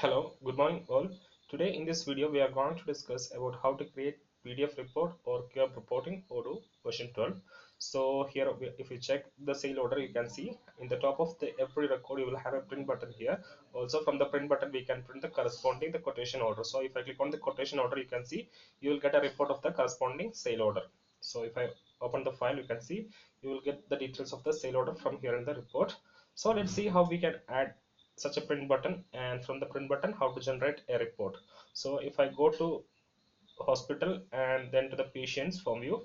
Hello, good morning all. Today in this video we are going to discuss about how to create PDF report or QR reporting Odoo version 12. So here if you check the sale order, you can see in the top of the every record you will have a print button here. Also from the print button we can print the corresponding the quotation order. So if I click on the quotation order, you can see you will get a report of the corresponding sale order. So if I open the file, you can see you will get the details of the sale order from here in the report. So let's see how we can add such a print button, and from the print button how to generate a report. So if I go to hospital and then to the patients form view,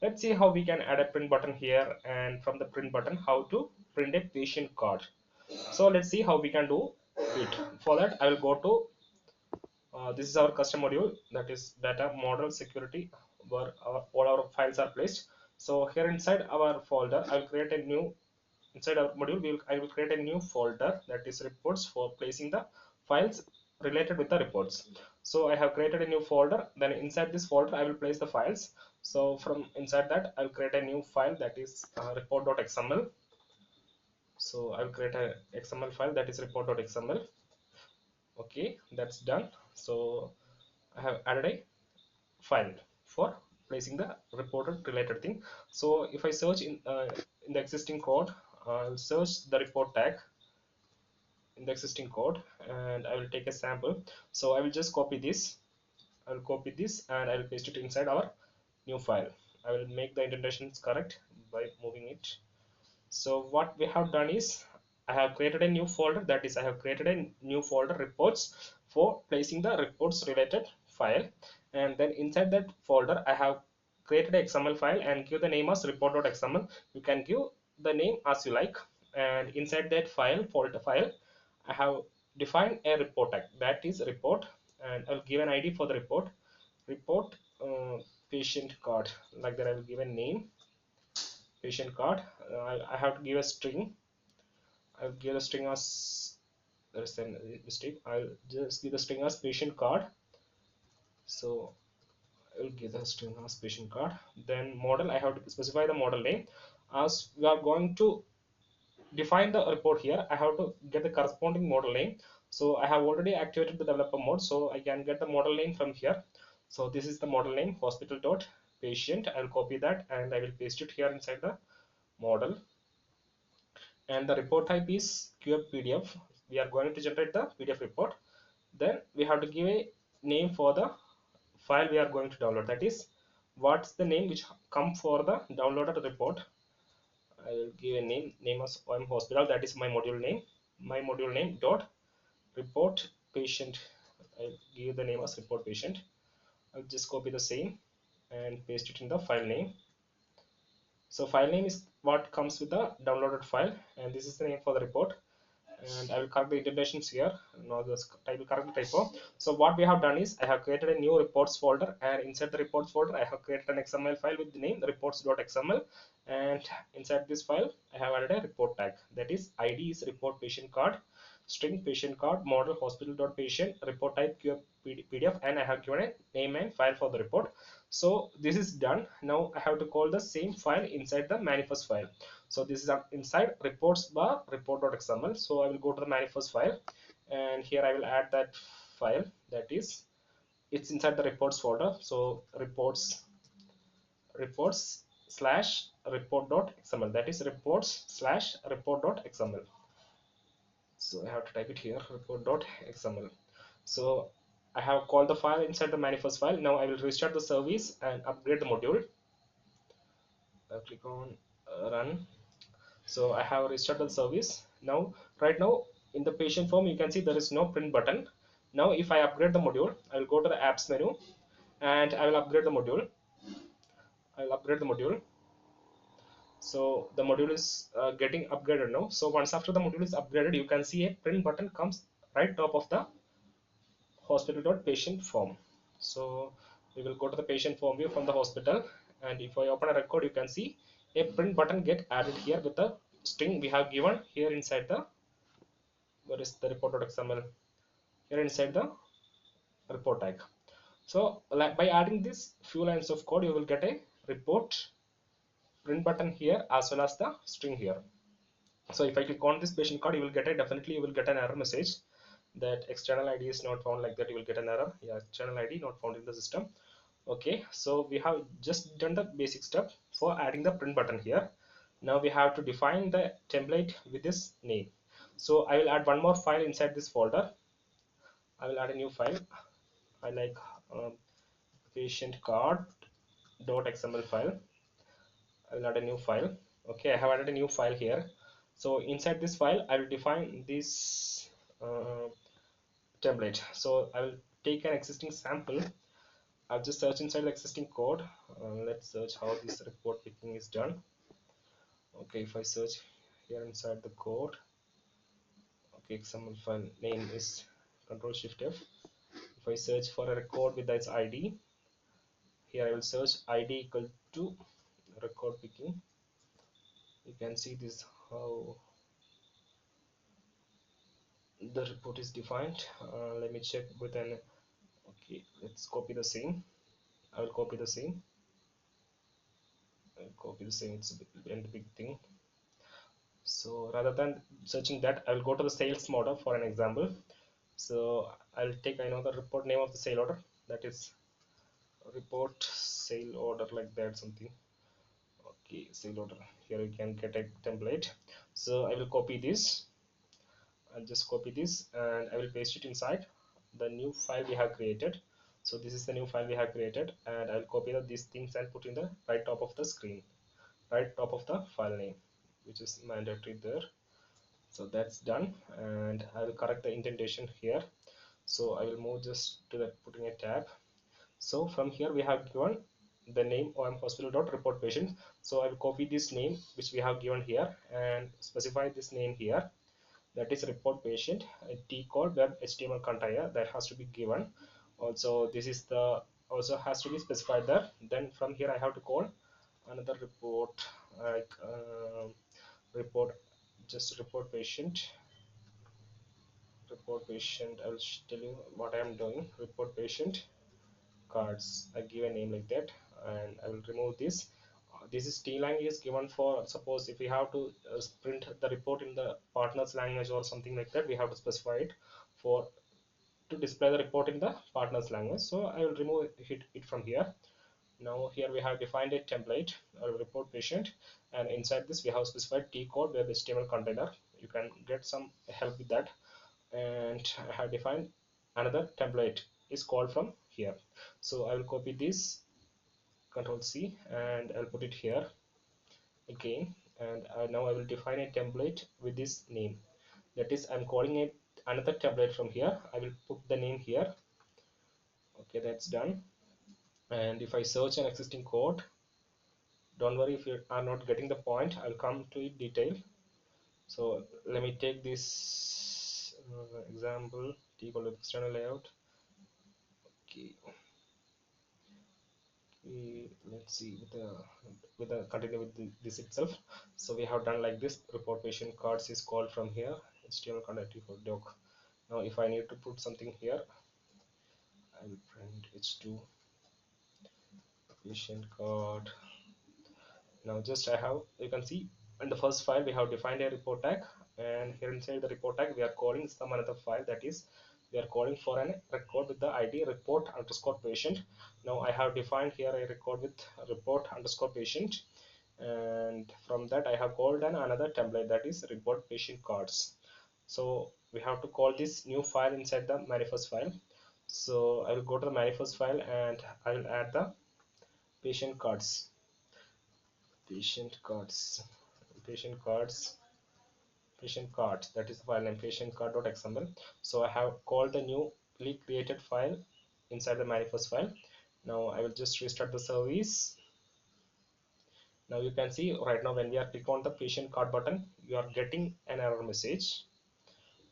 let's see how we can add a print button here, and from the print button how to print a patient card. So let's see how we can do it. For that I will go to this is our custom module, that is data model security, where all our files are placed. So here inside our folder I will create a new, inside our module I will create a new folder, that is reports, for placing the files related with the reports. So I have created a new folder, then inside this folder I will place the files. So from inside that I'll create a new file, that is report.xml. So I'll create a XML file, that is report.xml. Okay, that's done. So I have added a file for placing the reported related thing. So if I search in the existing code, I'll search the report tag in the existing code and I will take a sample. So I will just copy this. I'll copy this and I will paste it inside our new file. I will make the indentations correct by moving it. So what we have done is I have created a new folder, that is I have created a new folder reports for placing the reports related file, and then inside that folder I have created a XML file and give the name as report.xml. You can give the name as you like, and inside that file folder file I have defined a report tag, that is report, and I'll give an ID for the report patient card. Like that I will give a name patient card. I have to give a string. I'll give a string as, there's a mistake, I'll just give the string as patient card. So I'll give the string as patient card. Then model, I have to specify the model name. As we are going to define the report here, I have to get the corresponding model name. So I have already activated the developer mode, so I can get the model name from here. So this is the model name, hospital dot patient. I'll copy that and I will paste it here inside the model. And the report type is QF PDF. We are going to generate the PDF report. Then we have to give a name for the file we are going to download, that is what's the name which come for the downloaded report. I will give a name as OM hospital, that is my module name. My module name dot report patient. I'll give the name as report patient. I'll just copy the same and paste it in the file name. So file name is what comes with the downloaded file, and this is the name for the report. And I will correct the indentations here. Now this I will correct the typo. So what we have done is I have created a new reports folder, and inside the reports folder I have created an XML file with the name reports.xml, and inside this file I have added a report tag, that is ID is report patient card, string patient card, model hospital.patient, report type PDF, and I have given a name and file for the report. So this is done. Now I have to call the same file inside the manifest file. So this is inside reports bar report.xml. So I will go to the manifest file, and here I will add that file, that is it's inside the reports folder. So reports slash report.xml, that is reports slash report.xml. So I have to type it here, report.xml. So I have called the file inside the manifest file. Now I will restart the service and upgrade the module. I click on run. So I have restarted the service. Now right now in the patient form you can see there is no print button. Now if I upgrade the module, I will go to the apps menu and I will upgrade the module. I will upgrade the module. So the module is getting upgraded now. So once after the module is upgraded, you can see a print button comes right top of the hospital.patient form. So we will go to the patient form view from the hospital, and if I open a record, you can see a print button get added here with the string we have given here inside the, where is the report.xml, here inside the report tag. So like by adding this few lines of code, you will get a report print button here as well as the string here. So if I click on this patient card, you will get a, definitely you will get an error message, that external ID is not found, like that you will get an error. Yeah, external ID not found in the system. Okay, so we have just done the basic step for adding the print button here. Now we have to define the template with this name. So I will add one more file inside this folder. I will add a new file. I like um, patient card .xml file. I will add a new file. Okay, I have added a new file here. So inside this file I will define this template. So I will take an existing sample. I'll just search inside the existing code. Let's search how this report picking is done. Okay, if I search here inside the code, okay, XML file name is Control Shift F. If I search for a record with its ID, here I will search ID equal to record picking. You can see this how the report is defined. Let me check with an, okay, let's copy the same. I will copy the same. I'll copy the same. It's a big thing. So rather than searching that, I will go to the sales model for an example. So I'll take, I know the report name of the sale order, that is report sale order, like that something. Okay, sale order. Here you can get a template. So I will copy this. I'll just copy this and I will paste it inside the new file we have created. So this is the new file we have created, and I'll copy these things and put in the right top of the screen, right top of the file name, which is mandatory there. So that's done, and I will correct the indentation here. So I will move just to that, putting a tab. So from here we have given the name OM hospital dot report patient. So I will copy this name which we have given here and specify this name here, that is report patient, T code web HTML container that has to be given. Also this is the, also has to be specified there. Then from here I have to call another report, like report, just report patient, report patient. I will tell you what I am doing. Report patient cards, I give a name like that, and I will remove this. This is T line is given for, suppose if we have to print the report in the partners language or something like that, we have to specify it for to display the report in the partners language. So I will remove it from here. Now here we have defined a template, a report patient, and inside this we have specified T code web HTML container. You can get some help with that. And I have defined another template is called from here. So I will copy this, Control C, and I'll put it here again. And now I will define a template with this name. That is, I'm calling it another template from here. I will put the name here. Okay, that's done. And if I search an existing code, don't worry if you are not getting the point, I'll come to it detail. So let me take this example, T equal to external layout. Okay, let's see with the continue with this itself. So we have done like this. Report patient cards is called from here, HTML content for doc. Now if I need to put something here, I will print h2 patient card. Now just I have, you can see in the first file we have defined a report tag, and here inside the report tag we are calling some another file, that is we are calling for an record with the ID report underscore patient. Now I have defined here a record with report underscore patient, and from that I have called another template, that is report patient cards. So we have to call this new file inside the manifest file. So I will go to the manifest file and I will add the patient cards, patient cards, patient cards, patient cards, that is the file name patient card.xml. So I have called the newly created file inside the manifest file. Now I will just restart the service. Now you can see right now when we are click on the patient card button, you are getting an error message.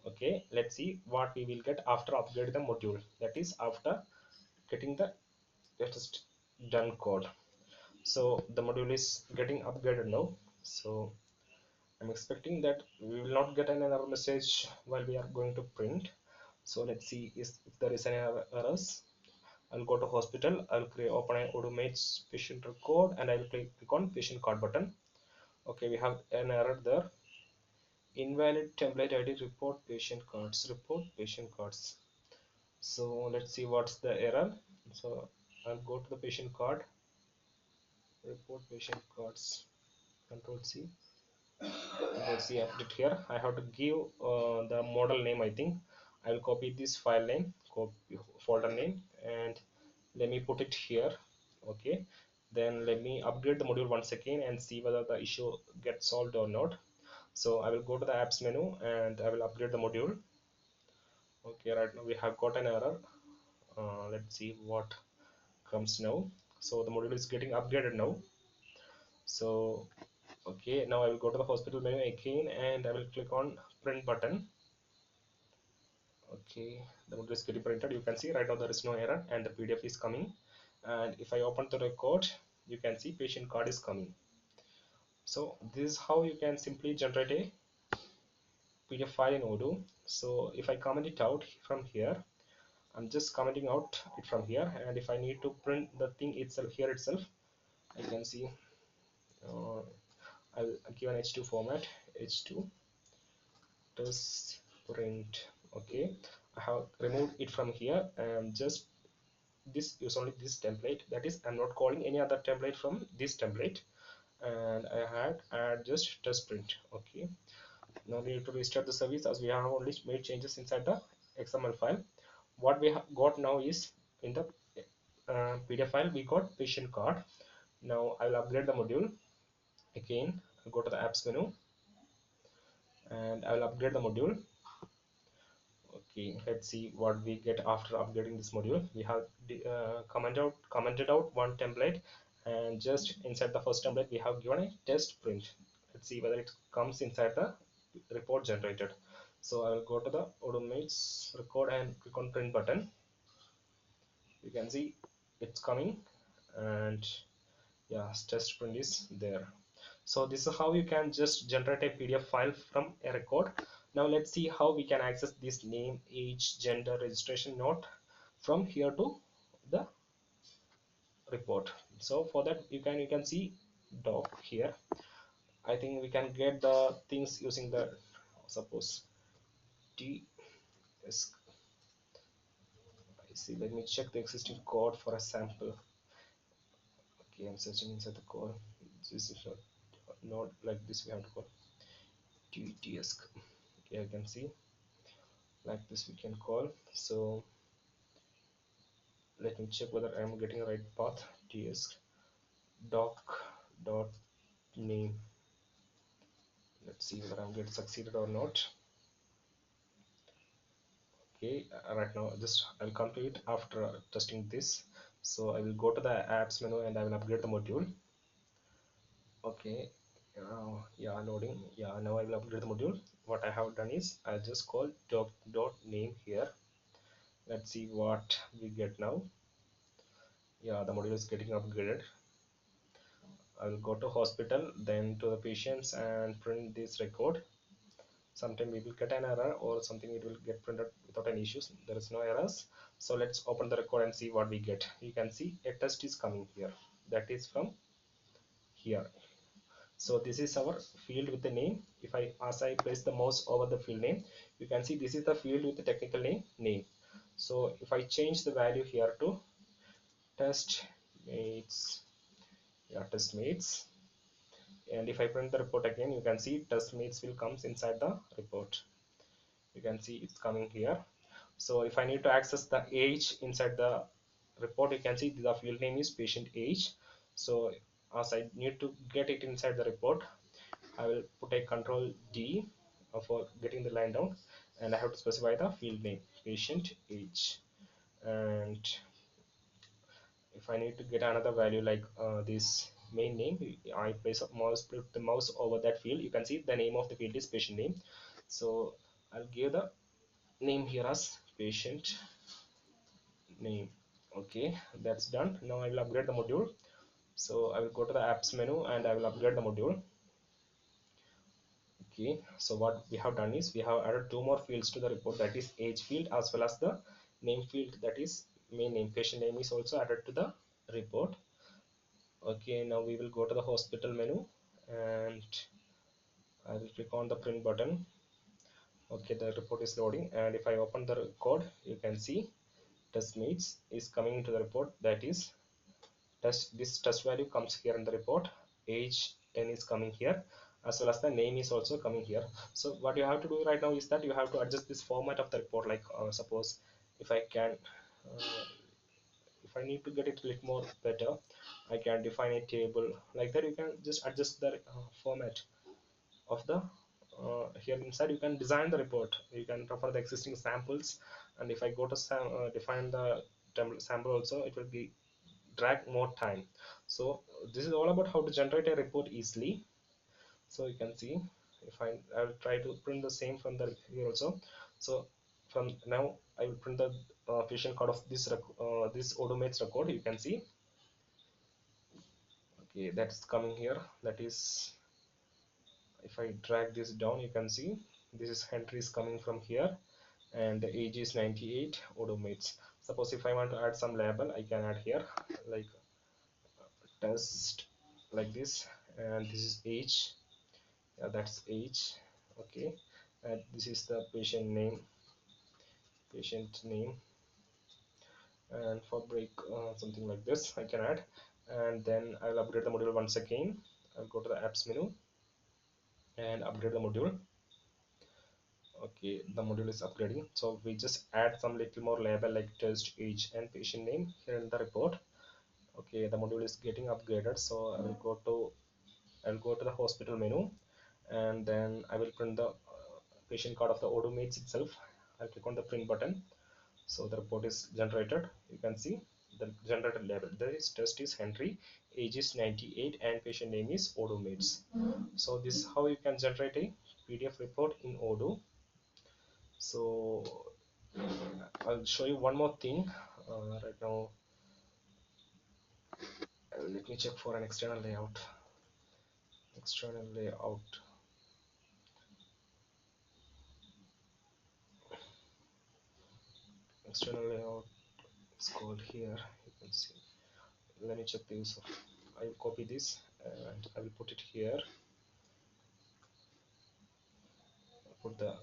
Okay, let's see what we will get after upgrade the module, that is after getting the latest done code. So the module is getting upgraded now. So I'm expecting that we will not get an error message while we are going to print. So let's see if there is any errors. I'll go to hospital. I'll create, open an automate patient record, and I will click on patient card button. Okay, we have an error there. invalid template ID, report patient cards, report patient cards. So let's see what's the error. So I'll go to the patient card, report patient cards, control C, control C, update here. I have to give the model name. I think I will copy this file name, copy folder name, and let me put it here. Okay, then let me upgrade the module once again and see whether the issue gets solved or not. So I will go to the apps menu and I will upgrade the module. Okay, right now we have got an error. Let's see what comes now. So the module is getting upgraded now. So okay, now I will go to the hospital menu again and I will click on print button. Okay, the module is getting printed. You can see right now there is no error and the PDF is coming. And if I open the record, you can see patient card is coming. So this is how you can simply generate a PDF file in Odoo. So if I comment it out from here, I'm just commenting out it from here, and if I need to print the thing itself here itself, I can see uh, I'll give an H2 format, H2 does print. Okay, I have removed it from here and just this use only this template, that is I'm not calling any other template from this template, and I had add just test print. Okay, now we need to restart the service as we have only made changes inside the XML file. What we have got now is in the PDF file we got patient card. Now I will upgrade the module again. I'll go to the apps menu and I will upgrade the module. Okay, let's see what we get after upgrading this module. We have commented out one template, and just inside the first template we have given a test print. Let's see whether it comes inside the report generated. So I will go to the Odomates record and click on print button. You can see it's coming, and yeah, test print is there. So this is how you can just generate a PDF file from a record. Now let's see how we can access this name, age, gender, registration note from here to the report. So for that you can see doc here. I think we can get the things using the suppose T is, I see, let me check the existing code for a sample. Okay, I'm searching inside the code. This is not like this, we have to call TTS. Okay, I can see like this we can call. So let me check whether I'm getting the right path. TS doc dot name. Let's see whether I'm getting succeeded or not. Okay, right now just I'll come to it after testing this. So I will go to the apps menu and I will upgrade the module. Okay, yeah, loading. Yeah, now I will upgrade the module. What I have done is I just call doc dot name here. Let's see what we get now. Yeah, the module is getting upgraded. I will go to hospital, then to the patients and print this record. Sometime we will get an error or something, it will get printed without any issues. There is no errors. So let's open the record and see what we get. You can see a test is coming here. That is from here. So this is our field with the name. If I as I place the mouse over the field name, you can see this is the field with the technical name. So if I change the value here to test mates, yeah, test mates, and if I print the report again, you can see test mates will comes inside the report. You can see it's coming here. So if I need to access the age inside the report, you can see the field name is patient age. So as I need to get it inside the report, I will put a control D for getting the line down, and I have to specify the field name patient age. And if I need to get another value like this main name, I place a mouse, put the mouse over that field. You can see the name of the field is patient name. So I'll give the name here as patient name. Okay, that's done. Now I will upgrade the module. So I will go to the apps menu and I will upgrade the module. Okay, so what we have done is we have added two more fields to the report, that is age field as well as the name field, that is main name. Patient name is also added to the report. Okay, now we will go to the hospital menu and I will click on the print button. Okay, the report is loading, and if I open the code, you can see test mates is coming into the report. That is test, this test value comes here in the report, age 10 is coming here, as well as the name is also coming here. So what you have to do right now is that you have to adjust this format of the report, like suppose if I can if I need to get it a little more better, I can define a table like that. You can just adjust the format of the here inside. You can design the report, you can refer the existing samples, and if I go to define the sample also, it will be drag more time. So this is all about how to generate a report easily. So you can see, if I'll try to print the same from the here also. So from now I will print the patient card of this this odomates record. You can see, okay, that's coming here. That is, if I drag this down, you can see this is Henry is coming from here, and the age is 98 odomates. Suppose if I want to add some label, I can add here like test like this, and this is age. Yeah, that's age. Okay, and this is the patient name, and for break something like this I can add. And then I'll upgrade the module once again. I'll go to the apps menu and upgrade the module. Okay, the module is upgrading, so we just add some little more label like test, age, and patient name here in the report. Okay, the module is getting upgraded, so I'll go to the hospital menu, and then I will print the patient card of the odomates itself. I'll click on the print button. So the report is generated. You can see the generated label. This test is Henry, age is 98, and patient name is odomates. So this is how you can generate a PDF report in Odoo. So I'll show you one more thing right now. Let me check for an external layout. External layout. External layout is called here. You can see. Let me check the use of. I will copy this and I will put it here. Put the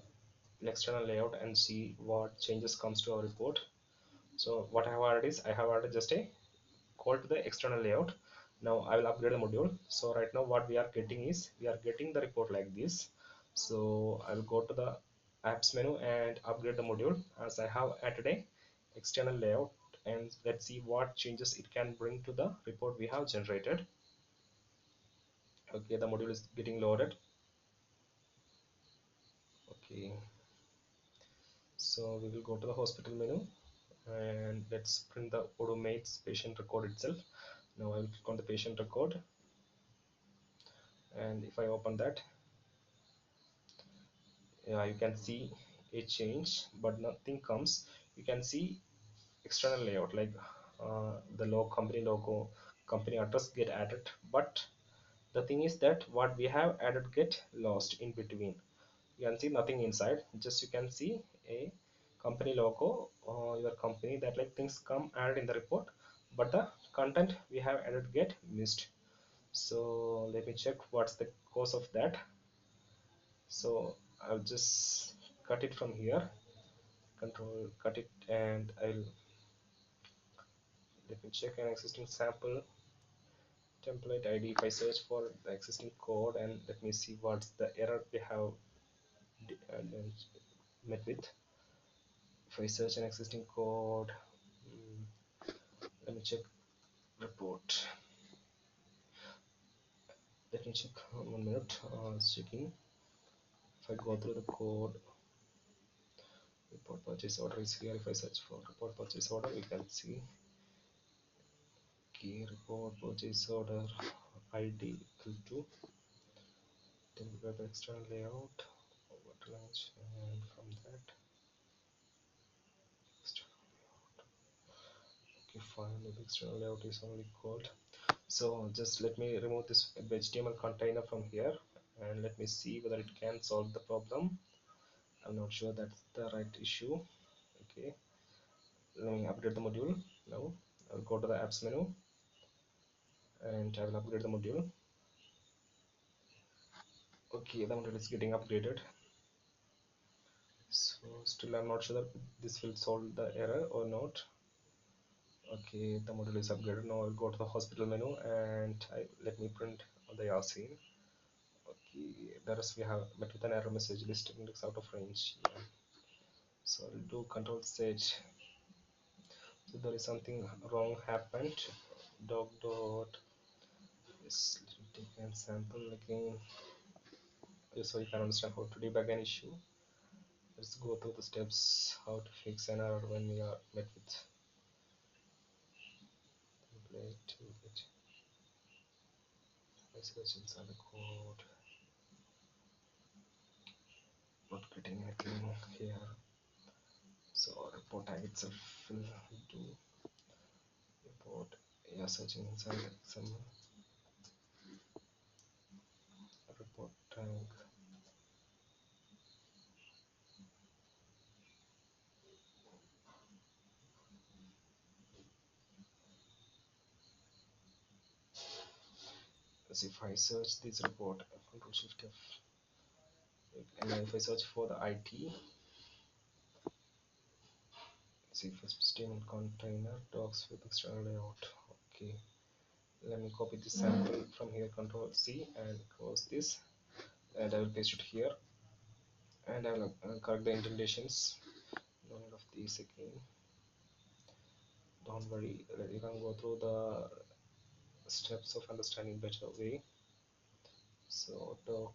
external layout and see what changes comes to our report. So what I have added is, I have added just a call to the external layout. Now I will upgrade the module. So right now what we are getting is, we are getting the report like this. So I will go to the apps menu and upgrade the module, as I have added a external layout, and let's see what changes it can bring to the report we have generated. Okay, the module is getting loaded. Okay, so we will go to the hospital menu, and let's print the odomates patient record itself. Now I will click on the patient record, and if I open that, yeah, you can see a change, but nothing comes. You can see external layout like the company logo, company address get added, but the thing is that what we have added get lost in between. You can see nothing inside, just you can see a company logo or your company, that like things come added in the report, but the content we have added get missed. So let me check what's the cause of that. So I'll just cut it from here, control cut it, and I'll let me check an existing sample template ID. If I search for the existing code, and let me see what's the error we have met with. If I search an existing code, let me check report. Let me check 1 minute. It's checking. If I go through the code, report purchase order is here. If I search for report purchase order, we can see key report purchase order ID equal to web external layout over launch, and from that external layout. Okay, fine. The external layout is only called. So just let me remove this HTML container from here, and let me see whether it can solve the problem. I'm not sure that's the right issue. Okay, let me upgrade the module. Now I'll go to the apps menu, and I will upgrade the module. Okay, the model is getting upgraded. So still I'm not sure that this will solve the error or not. Okay, the model is upgraded. Now I'll go to the hospital menu and let me print the Yasin. Okay, there is we have met with an error message, list index out of range. Yeah. So I'll do control search. So there is something wrong happened. Dog dot. Yes, let me take a sample again. So you can understand how to debug an issue. Let's go through the steps how to fix an error when we are met with template to get message inside the code. Not getting anything here. So report tag itself will do report. Yeah, searching inside some report tag. As if I search this report, Control Shift F, and if I search for the IT, see first statement container docs with external layout. Okay, let me copy this sample from here, Control C, and close this, and I will paste it here, and I will correct the indentations. No need of these again. Don't worry, you can go through the steps of understanding better way. So doc,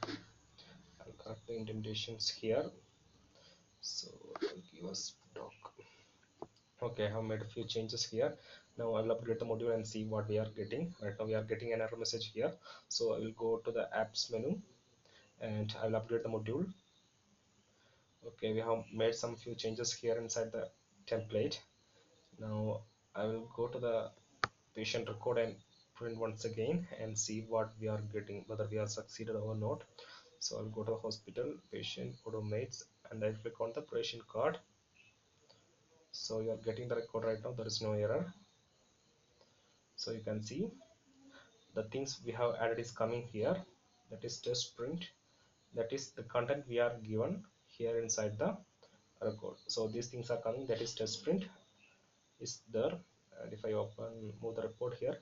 I'll correct the indentations here. So I'll give us doc. Okay, I have made a few changes here. Now I will upgrade the module and see what we are getting. Right now we are getting an error message here. So I will go to the apps menu and I will upgrade the module. Okay, we have made some few changes here inside the template. Now I will go to the patient record and print once again and see what we are getting, whether we are succeeded or not. So I'll go to the hospital, patient, odomates, and I'll click on the patient card. So you are getting the record right now, there is no error. So you can see the things we have added is coming here, that is test print, that is the content we are given here inside the record. So these things are coming, that is test print is there. And if I open move the report here,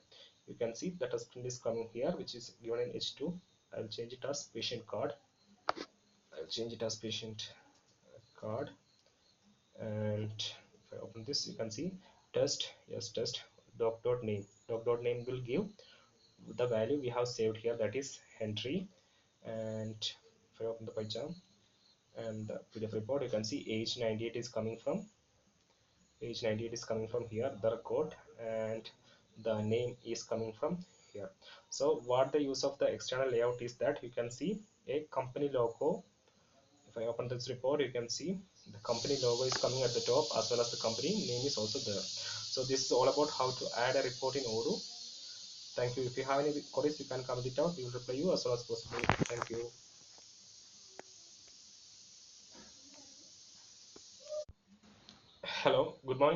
you can see that test print is coming here, which is given in H2. I'll change it as patient card. I'll change it as patient card, and if I open this, you can see test, yes, test doc.name. Doc.name will give the value we have saved here, that is Henry. And if I open the PyCharm and the PDF report, you can see age 98 is coming from here, the record, and the name is coming from here. So what the use of the external layout is, that you can see a company logo. If I open this report, you can see the company logo is coming at the top, as well as the company name is also there. So this is all about how to add a report in Odoo. Thank you. If you have any queries, you can comment it out. We will reply you as soon as possible. Thank you. Hello, good morning.